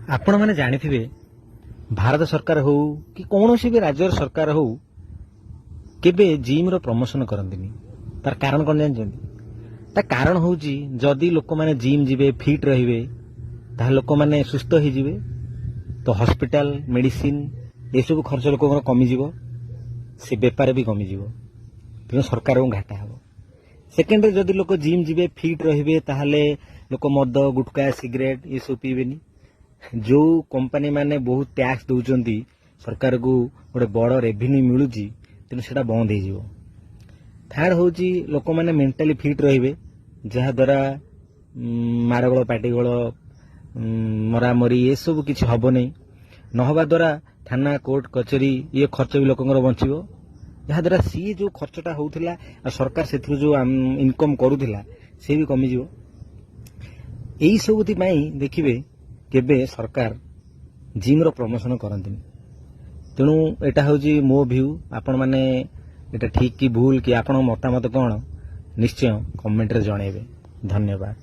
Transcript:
आपण मैंने जानिथिबे भारत सरकार हो कि कौन भी राज्य सरकार हो केबे जिम रो प्रमोशन करंदिनी। तार कारण कौन जानछन्ती? ता कारण होउची जदि लोक माने जिम जिवे फिट रहिबे ता लोक माने सुस्थ हो जिवे तो हॉस्पिटल मेडिसिन ये सब खर्च लोक कमी जीवो से बेपार भी कमी जीवो तेणु सरकार को घाटा हम। सेकेंड जदि लोक जिम जिवे फिट रहिबे ताहले लोक मद गुटखा सिगरेट ये सब पीबेनी। जो कंपनी माने बहुत टैक्स दउचंती सरकार को गोटे बड़ रेवेन्यू मिलुची तेणु सेटा बंद हो। थर्ड होची लोक माने मेंटली फिट रहिबे जहा द्वारा मारगोल पाटीगोल मरामरी ये सब किसी हम नहीं नहबा द्वारा थाना कोर्ट कचेरी ये खर्च भी लोक बचिबो जहा द्वारा सी जो खर्चटा होउथिला सरकार से जो इनकम करूथिला से भी कमी जीवो। एई सबुति पई देखिबे केबे सरकार जिम रो प्रमोशन करंतिनी। तेणु एटा होची मो व्यू। आपण माने एटा ठीक कि भूल कि आपण मतामत कोन निश्चय कमेंट रे जणेबे। धन्यवाद।